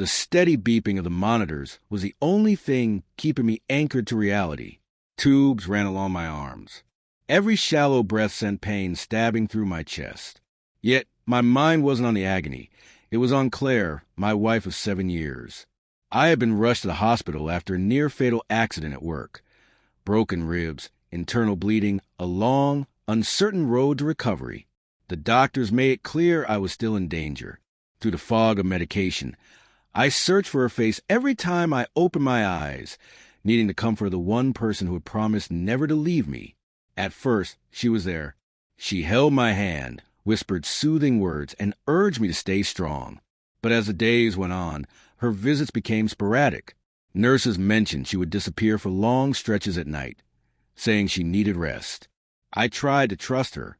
The steady beeping of the monitors was the only thing keeping me anchored to reality. Tubes ran along my arms. Every shallow breath sent pain stabbing through my chest. Yet my mind wasn't on the agony. It was on Claire, my wife of 7 years. I had been rushed to the hospital after a near-fatal accident at work. Broken ribs, internal bleeding, a long, uncertain road to recovery. The doctors made it clear I was still in danger. Through the fog of medication, I searched for her face every time I opened my eyes, needing the comfort of the one person who had promised never to leave me. At first, she was there. She held my hand, whispered soothing words, and urged me to stay strong. But as the days went on, her visits became sporadic. Nurses mentioned she would disappear for long stretches at night, saying she needed rest. I tried to trust her.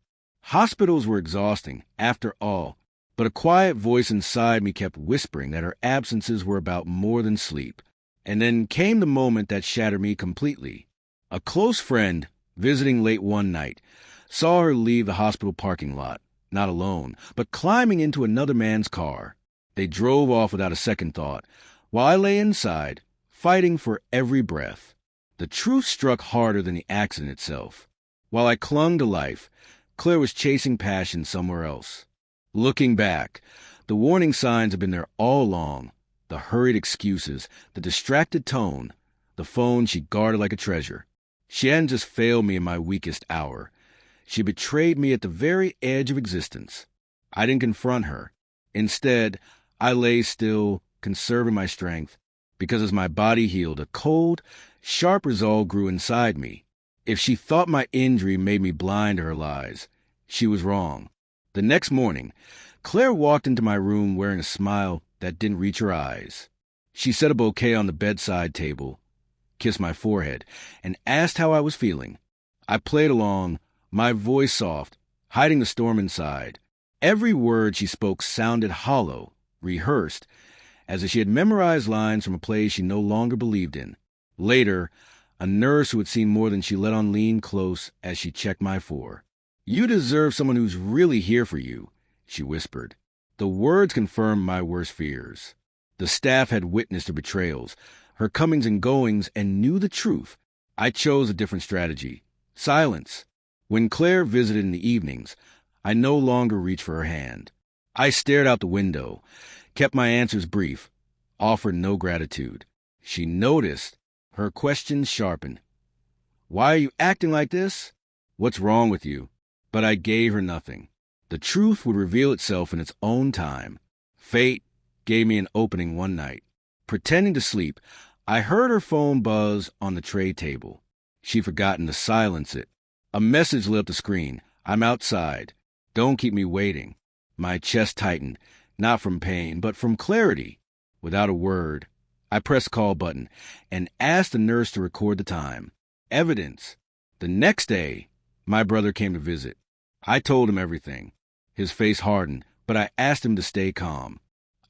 Hospitals were exhausting, after all, but a quiet voice inside me kept whispering that her absences were about more than sleep. And then came the moment that shattered me completely. A close friend, visiting late one night, saw her leave the hospital parking lot, not alone, but climbing into another man's car. They drove off without a second thought, while I lay inside, fighting for every breath. The truth struck harder than the accident itself. While I clung to life, Claire was chasing passion somewhere else. Looking back, the warning signs had been there all along. The hurried excuses, the distracted tone, the phone she guarded like a treasure. She hadn't just failed me in my weakest hour. She betrayed me at the very edge of existence. I didn't confront her. Instead, I lay still, conserving my strength, because as my body healed, a cold, sharp resolve grew inside me. If she thought my injury made me blind to her lies, she was wrong. The next morning, Claire walked into my room wearing a smile that didn't reach her eyes. She set a bouquet on the bedside table, kissed my forehead, and asked how I was feeling. I played along, my voice soft, hiding the storm inside. Every word she spoke sounded hollow, rehearsed, as if she had memorized lines from a play she no longer believed in. Later, a nurse who had seen more than she let on leaned close as she checked my four. "You deserve someone who's really here for you," she whispered. The words confirmed my worst fears. The staff had witnessed her betrayals, her comings and goings, and knew the truth. I chose a different strategy. Silence. When Claire visited in the evenings, I no longer reached for her hand. I stared out the window, kept my answers brief, offered no gratitude. She noticed. Her questions sharpened. "Why are you acting like this? What's wrong with you?" But I gave her nothing. The truth would reveal itself in its own time. Fate gave me an opening one night. Pretending to sleep, I heard her phone buzz on the tray table. She'd forgotten to silence it. A message lit up the screen. "I'm outside. Don't keep me waiting." My chest tightened, not from pain, but from clarity. Without a word, I pressed call button and asked the nurse to record the time. Evidence. The next day, my brother came to visit. I told him everything. His face hardened, but I asked him to stay calm.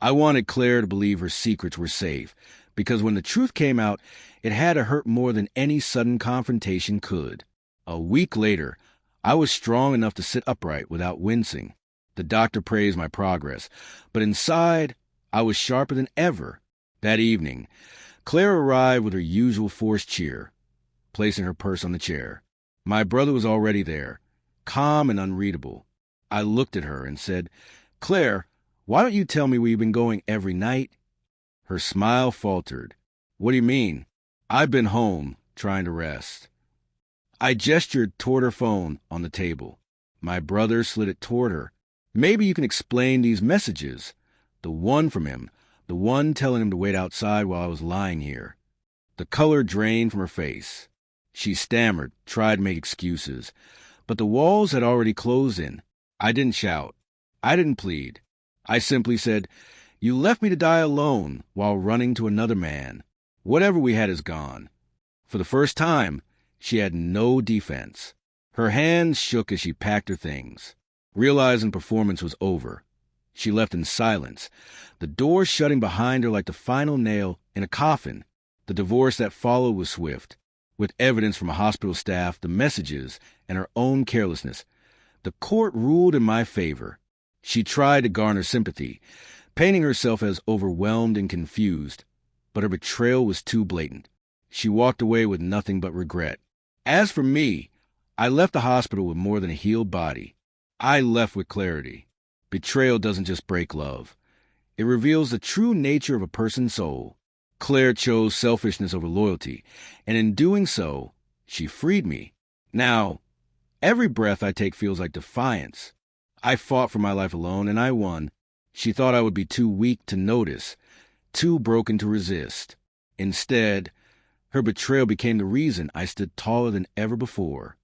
I wanted Claire to believe her secrets were safe, because when the truth came out, it had to hurt more than any sudden confrontation could. A week later, I was strong enough to sit upright without wincing. The doctor praised my progress, but inside, I was sharper than ever. That evening, Claire arrived with her usual forced cheer, placing her purse on the chair. My brother was already there, calm and unreadable. I looked at her and said, "Claire, why don't you tell me where you've been going every night?" Her smile faltered. "What do you mean?" "I've been home, trying to rest." I gestured toward her phone on the table. My brother slid it toward her. "Maybe you can explain these messages." The one from him, the one telling him to wait outside while I was lying here. The color drained from her face. She stammered, tried to make excuses, but the walls had already closed in. I didn't shout. I didn't plead. I simply said, "You left me to die alone while running to another man. Whatever we had is gone." For the first time, she had no defense. Her hands shook as she packed her things. Realizing performance was over, she left in silence, the door shutting behind her like the final nail in a coffin. The divorce that followed was swift, with evidence from a hospital staff, the messages, and her own carelessness. The court ruled in my favor. She tried to garner sympathy, painting herself as overwhelmed and confused, but her betrayal was too blatant. She walked away with nothing but regret. As for me, I left the hospital with more than a healed body. I left with clarity. Betrayal doesn't just break love. It reveals the true nature of a person's soul. Claire chose selfishness over loyalty, and in doing so, she freed me. Now, every breath I take feels like defiance. I fought for my life alone, and I won. She thought I would be too weak to notice, too broken to resist. Instead, her betrayal became the reason I stood taller than ever before.